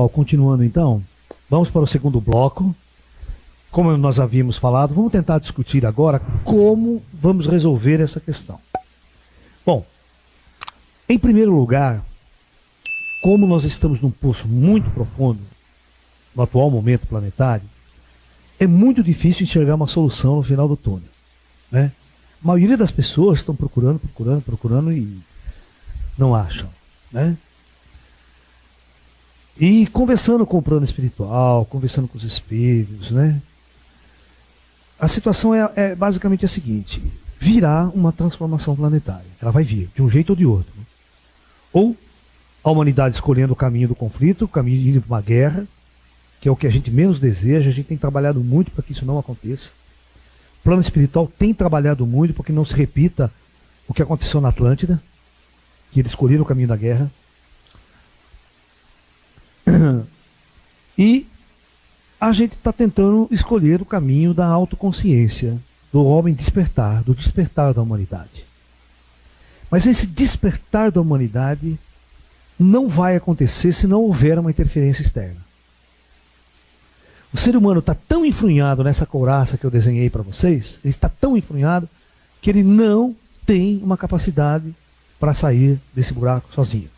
pessoal, continuando então, vamos para o segundo bloco. Como nós havíamos falado, vamos tentar discutir agora como vamos resolver essa questão. Bom, em primeiro lugar, como nós estamos num poço muito profundo, no atual momento planetário, é muito difícil enxergar uma solução no final do túnel, né? A maioria das pessoas estão procurando e não acham, né? E conversando com o plano espiritual, conversando com os espíritos, né? A situação é basicamente a seguinte: virá uma transformação planetária. Ela vai vir, de um jeito ou de outro. Ou a humanidade escolhendo o caminho do conflito, o caminho de ir para uma guerra, que é o que a gente menos deseja. A gente tem trabalhado muito para que isso não aconteça. O plano espiritual tem trabalhado muito para que não se repita o que aconteceu na Atlântida, que eles escolheram o caminho da guerra. E a gente está tentando escolher o caminho da autoconsciência, do homem despertar, do despertar da humanidade. Mas esse despertar da humanidade não vai acontecer se não houver uma interferência externa. O ser humano está tão enfrunhado nessa couraça que eu desenhei para vocês, ele está tão enfrunhado que ele não tem uma capacidade para sair desse buraco sozinho.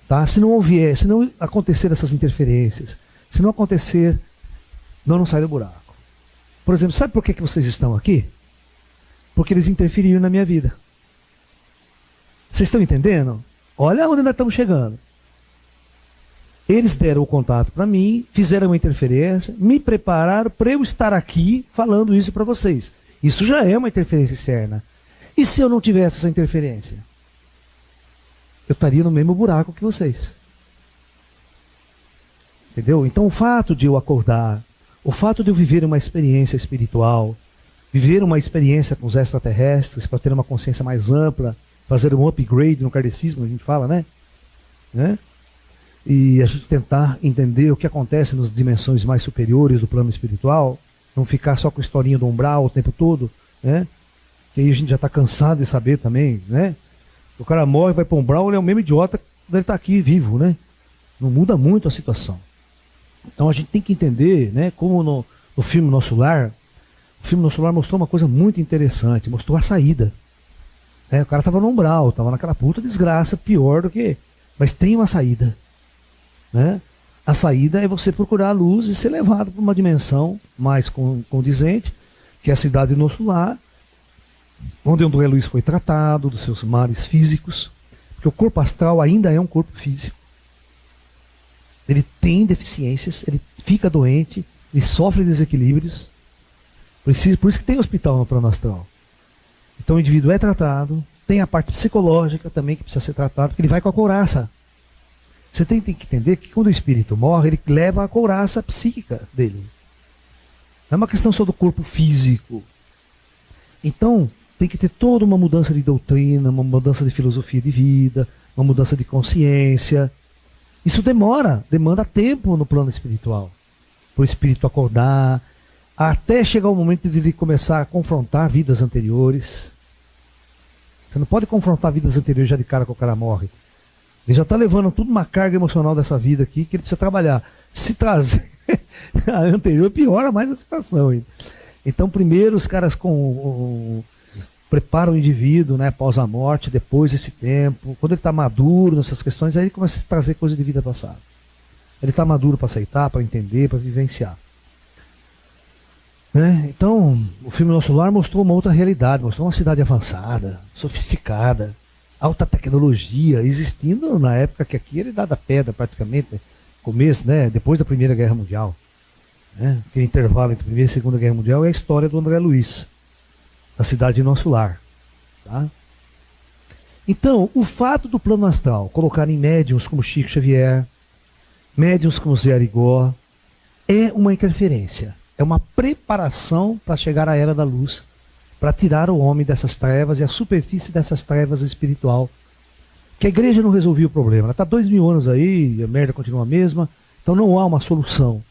Tá? Se não acontecer essas interferências, se não acontecer, não sai do buraco. Por exemplo, sabe por que vocês estão aqui? Porque eles interferiram na minha vida. Vocês estão entendendo? Olha onde nós estamos chegando. Eles deram o contato para mim, fizeram uma interferência, me prepararam para eu estar aqui falando isso para vocês. Isso já é uma interferência externa. E se eu não tivesse essa interferência? Eu estaria no mesmo buraco que vocês. Entendeu? Então o fato de eu acordar, o fato de eu viver uma experiência espiritual, viver uma experiência com os extraterrestres para ter uma consciência mais ampla, fazer um upgrade no kardecismo, a gente fala, né? E a gente tentar entender o que acontece nas dimensões mais superiores do plano espiritual, não ficar só com a historinha do umbral o tempo todo, né? Que aí a gente já está cansado de saber também, né? O cara morre, vai para um umbral, ele é o mesmo idiota quando ele está aqui vivo, né? Não muda muito a situação. Então a gente tem que entender, né? Como no filme Nosso Lar, o filme Nosso Lar mostrou uma coisa muito interessante, mostrou a saída. O cara estava no umbral, estava naquela puta desgraça, pior do que... Mas tem uma saída, né? A saída é você procurar a luz e ser levado para uma dimensão mais condizente, que é a cidade do Nosso Lar, onde o André Luiz foi tratado dos seus males físicos, porque o corpo astral ainda é um corpo físico. Ele tem deficiências, ele fica doente, ele sofre desequilíbrios. Por isso que tem hospital no plano astral. Então o indivíduo é tratado, tem a parte psicológica também que precisa ser tratada, porque ele vai com a couraça. Você tem que entender que quando o espírito morre, ele leva a couraça psíquica dele. Não é uma questão só do corpo físico. Então, tem que ter toda uma mudança de doutrina, uma mudança de filosofia de vida, uma mudança de consciência. Isso demanda tempo no plano espiritual. Para o espírito acordar, até chegar o momento de ele começar a confrontar vidas anteriores. Você não pode confrontar vidas anteriores já de cara que o cara morre. Ele já está levando tudo uma carga emocional dessa vida aqui que ele precisa trabalhar. Se trazer a anterior, piora mais a situação. Então, primeiro os caras preparam o indivíduo, né, após a morte, depois desse tempo. Quando ele está maduro nessas questões, aí ele começa a trazer coisa de vida passada. Ele está maduro para aceitar, para entender, para vivenciar. Então, o filme Nosso Lar mostrou uma outra realidade, mostrou uma cidade avançada, sofisticada, alta tecnologia, existindo na época que aqui era Idade da Pedra, praticamente, começo, né, depois da Primeira Guerra Mundial. Aquele intervalo entre a Primeira e a Segunda Guerra Mundial é a história do André Luiz, da cidade de Nosso Lar. Tá? Então, o fato do plano astral colocarem médiuns como Chico Xavier, médiuns como Zé Arigó, é uma interferência, é uma preparação para chegar à Era da Luz, para tirar o homem dessas trevas e a superfície dessas trevas espiritual. Que a igreja não resolveu o problema. Ela está 2000 anos aí, a merda continua a mesma, então não há uma solução.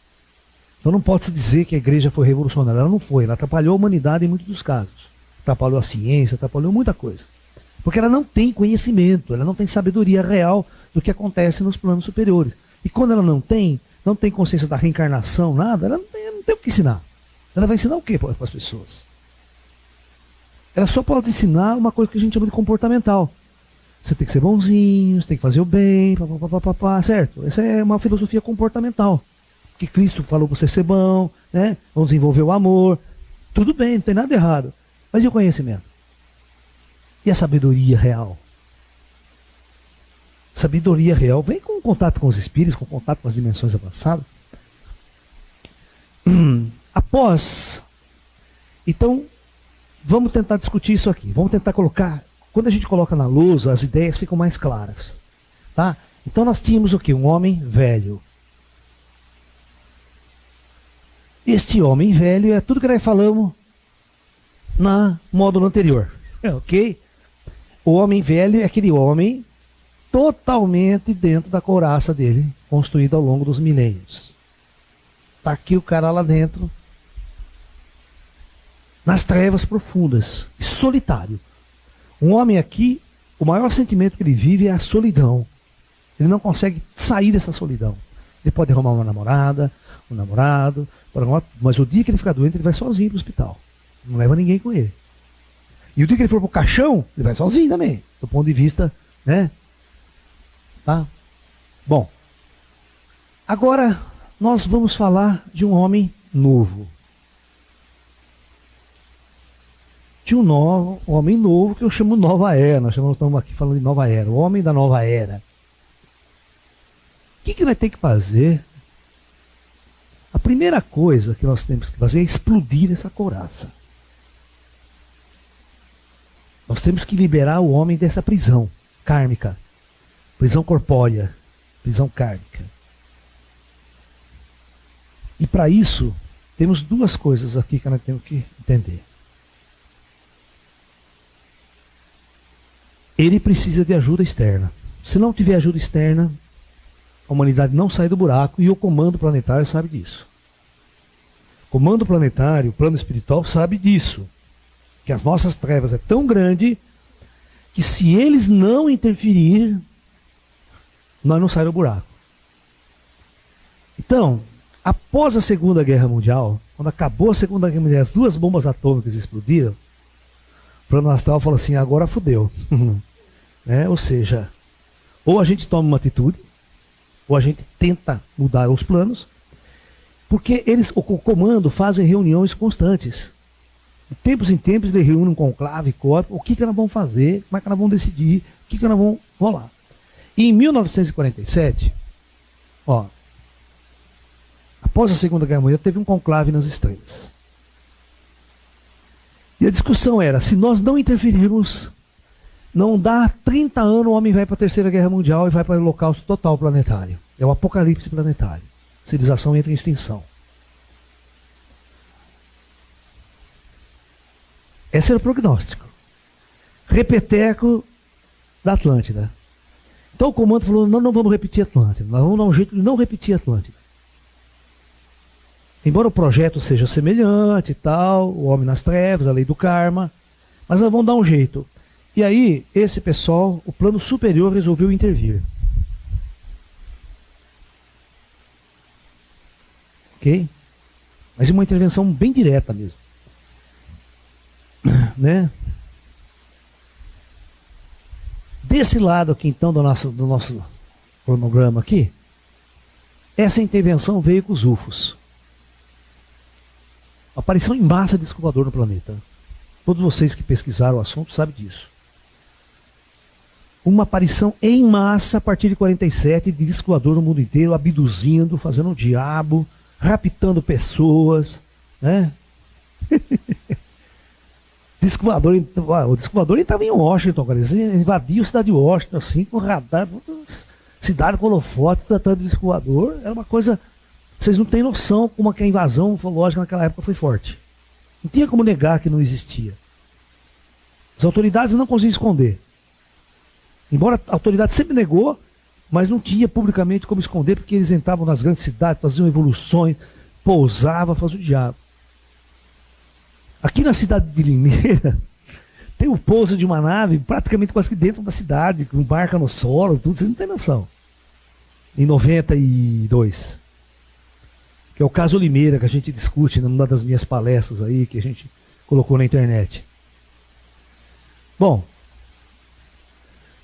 Então não pode se dizer que a igreja foi revolucionária. Ela não foi, ela atrapalhou a humanidade em muitos dos casos. Atrapalhou a ciência, atrapalhou muita coisa. Porque ela não tem conhecimento, ela não tem sabedoria real do que acontece nos planos superiores. E quando ela não tem consciência da reencarnação, nada, ela não tem o que ensinar. Ela vai ensinar o que para as pessoas? Ela só pode ensinar uma coisa que a gente chama de comportamental. Você tem que ser bonzinho, você tem que fazer o bem, certo? Essa é uma filosofia comportamental. Que Cristo falou para você ser bom, né? Vamos desenvolver o amor. Tudo bem, não tem nada errado. Mas e o conhecimento? E a sabedoria real? Sabedoria real vem com contato com os espíritos, com contato com as dimensões avançadas. Após. Então, vamos tentar discutir isso aqui. Vamos tentar colocar. Quando a gente coloca na luz, as ideias ficam mais claras. Tá? Então nós tínhamos o quê? Um homem velho. Este homem velho é tudo que nós falamos na módulo anterior. Ok? O homem velho é aquele homem totalmente dentro da couraça dele, construído ao longo dos milênios. Está aqui o cara lá dentro, nas trevas profundas, solitário. Um homem aqui, o maior sentimento que ele vive é a solidão. Ele não consegue sair dessa solidão. Ele pode arrumar uma namorada, um namorado, mas o dia que ele ficar doente, ele vai sozinho para o hospital. Não leva ninguém com ele. E o dia que ele for para o caixão, ele vai sozinho também, do ponto de vista, né? Tá? Bom, agora nós vamos falar de um homem novo. De um homem novo que eu chamo Nova Era. Nós estamos aqui falando de Nova Era, o homem da Nova Era. O que nós temos que fazer? A primeira coisa que nós temos que fazer é explodir essa couraça. Nós temos que liberar o homem dessa prisão kármica, prisão corpórea, prisão kármica. E para isso, temos duas coisas aqui que nós temos que entender. Ele precisa de ajuda externa. Se não tiver ajuda externa, a humanidade não sai do buraco, e o comando planetário sabe disso. O comando planetário, o plano espiritual sabe disso. Que as nossas trevas é tão grande que se eles não interferirem, nós não saímos do buraco. Então, após a Segunda Guerra Mundial, quando acabou a Segunda Guerra Mundial, as duas bombas atômicas explodiram, o plano astral falou assim, agora fudeu. Né? Ou seja, ou a gente toma uma atitude, ou a gente tenta mudar os planos, porque eles, o comando, fazem reuniões constantes. De tempos em tempos eles reúnem um conclave, corpo, o que nós vamos fazer, como é que nós vamos decidir, o que nós vamos rolar. E em 1947, após a Segunda Guerra Mundial, teve um conclave nas estrelas. E a discussão era, se nós não interferirmos, não dá 30 anos, o homem vai para a Terceira Guerra Mundial e vai para o holocausto total planetário. É o apocalipse planetário. A civilização entra em extinção. Esse era o prognóstico. Repeteco da Atlântida. Então o comando falou, não vamos repetir Atlântida. Nós vamos dar um jeito de não repetir Atlântida. Embora o projeto seja semelhante e tal, o homem nas trevas, a lei do karma, mas nós vamos dar um jeito. E aí, esse pessoal, o plano superior resolveu intervir. Ok? Mas uma intervenção bem direta mesmo. Né? Desse lado aqui, então, do nosso cronograma aqui, essa intervenção veio com os UFOs. Aparição em massa de disco voador no planeta. Todos vocês que pesquisaram o assunto sabem disso. Uma aparição em massa a partir de 47 de disco voador no mundo inteiro, abduzindo, fazendo o diabo, raptando pessoas, né? O disco voador estava em Washington, cara. Eles invadiam a cidade de Washington, assim, com radar, cidade com holofote, tratando de disco voador. Era uma coisa. Vocês não têm noção como que a invasão ufológica naquela época foi forte. Não tinha como negar que não existia. As autoridades não conseguiam esconder. Embora a autoridade sempre negou, mas não tinha publicamente como esconder, porque eles entravam nas grandes cidades, faziam evoluções, pousavam, faziam o diabo. Aqui na cidade de Limeira, Tem o pouso de uma nave praticamente quase que dentro da cidade, com barca no solo, tudo, vocês não têm noção. Em 92. Que é o caso Limeira, que a gente discute numa das minhas palestras aí, que a gente colocou na internet. Bom,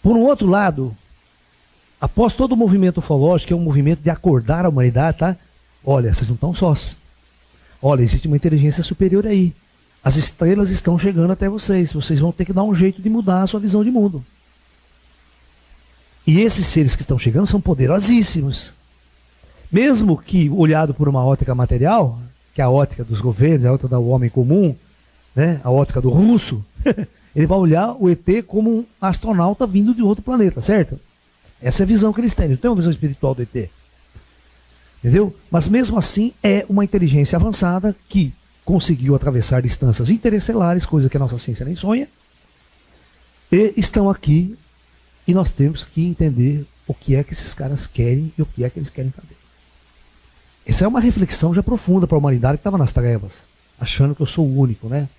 por um outro lado, após todo o movimento ufológico, que é um movimento de acordar a humanidade, tá? Olha, vocês não estão sós. Olha, existe uma inteligência superior aí. As estrelas estão chegando até vocês. Vocês vão ter que dar um jeito de mudar a sua visão de mundo. E esses seres que estão chegando são poderosíssimos. Mesmo que olhado por uma ótica material, que é a ótica dos governos, a ótica do homem comum, né, a ótica do russo, ele vai olhar o ET como um astronauta vindo de outro planeta, certo? Essa é a visão que eles têm. Eles têm uma visão espiritual do ET. Entendeu? Mas mesmo assim é uma inteligência avançada que conseguiu atravessar distâncias interestelares, coisa que a nossa ciência nem sonha, e estão aqui, e nós temos que entender o que é que esses caras querem e o que é que eles querem fazer. Essa é uma reflexão já profunda para a humanidade que estava nas trevas, achando que eu sou o único, né?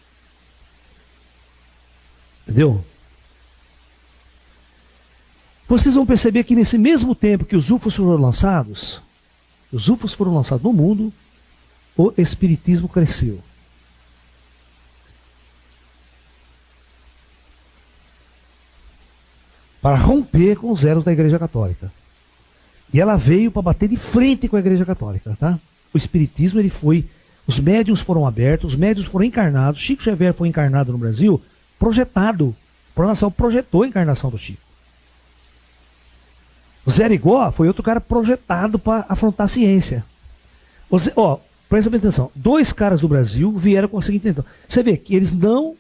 Entendeu? Vocês vão perceber que nesse mesmo tempo que os UFOs foram lançados no mundo, o espiritismo cresceu. Para romper com os elos da Igreja Católica. E ela veio para bater de frente com a Igreja Católica, tá? O espiritismo, ele foi, os médiuns foram abertos, os médiuns foram encarnados, Chico Xavier foi encarnado no Brasil, projetado. A programação projetou a encarnação do Chico. O Zé Arigó foi outro cara projetado para afrontar a ciência. Presta atenção, 2 caras do Brasil vieram com a seguinte intenção. Você vê que eles não,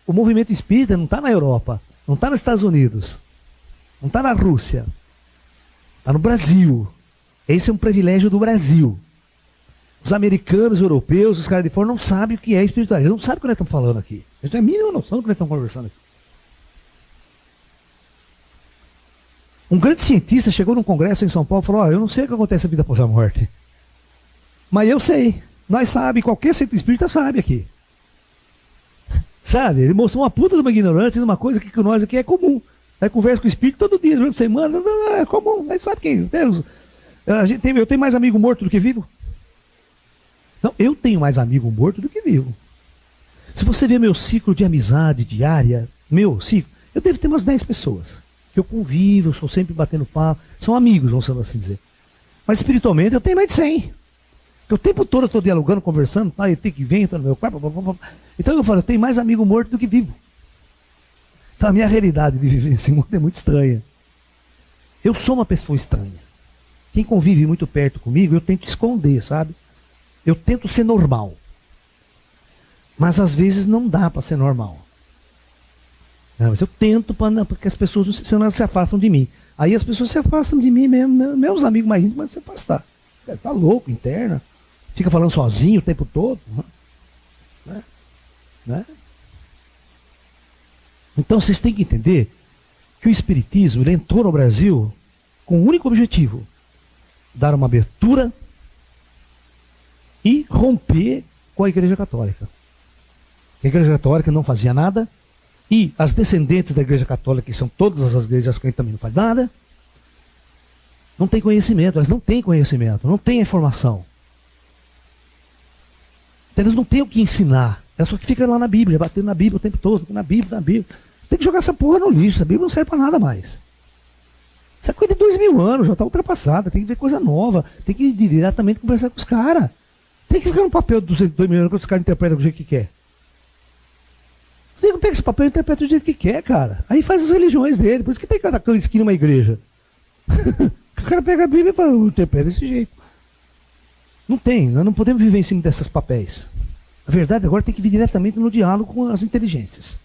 o movimento espírita não está na Europa, não está nos Estados Unidos, não está na Rússia, está no Brasil. Esse é um privilégio do Brasil. Os americanos, os europeus, os caras de fora não sabem o que é espiritualismo, eles não sabem o que nós estamos falando aqui. Eles não têm a mínima noção do que nós estamos conversando aqui. Um grande cientista chegou num congresso em São Paulo e falou: eu não sei o que acontece na vida após a morte. Mas eu sei. Nós sabemos, qualquer centro espírita sabe aqui. Sabe? Ele mostrou uma puta de uma ignorância de uma coisa que nós aqui é comum. Aí conversa com o espírito todo dia, durante a semana, é comum. Nós sabe quem. Eu tenho mais amigo morto do que vivo? Não, eu tenho mais amigo morto do que vivo. Se você ver meu ciclo de amizade diária, meu ciclo, eu devo ter umas 10 pessoas. Que eu convivo, eu estou sempre batendo papo. São amigos, vamos assim dizer. Mas espiritualmente eu tenho mais de 100. Porque o tempo todo eu estou dialogando, conversando, ET que vem, entra no meu quarto. Então eu falo, eu tenho mais amigo morto do que vivo. Então a minha realidade de viver nesse mundo é muito estranha. Eu sou uma pessoa estranha. Quem convive muito perto comigo, eu tento esconder, sabe? Eu tento ser normal. Mas às vezes não dá para ser normal. Não, mas eu tento porque as pessoas não se afastam de mim. Aí as pessoas se afastam de mim mesmo, meus amigos mais íntimos, mas se afastar. Tá louco, interna. Fica falando sozinho o tempo todo. Né? Então vocês têm que entender que o espiritismo ele entrou no Brasil com um único objetivo: dar uma abertura e romper com a Igreja Católica. A Igreja Católica não fazia nada, e as descendentes da Igreja Católica, que são todas as igrejas que também não fazem nada, não têm conhecimento, elas não têm conhecimento, não têm informação. Então, eles não têm o que ensinar, é só que fica lá na Bíblia, batendo na Bíblia o tempo todo, na Bíblia. Você tem que jogar essa porra no lixo, a Bíblia não serve para nada mais. Isso é coisa de 2000 anos, já está ultrapassada, tem que ver coisa nova, tem que ir diretamente conversar com os caras. Tem que ficar no papel dos 2000 anos que os caras interpretam do jeito que quer. Você pega esse papel e interpreta do jeito que quer, cara. Aí faz as religiões dele, por isso que tem cada esquina uma igreja. O cara pega a Bíblia e fala, interpreta desse jeito. Não tem, nós não podemos viver em cima desses papéis. A verdade agora tem que vir diretamente no diálogo com as inteligências.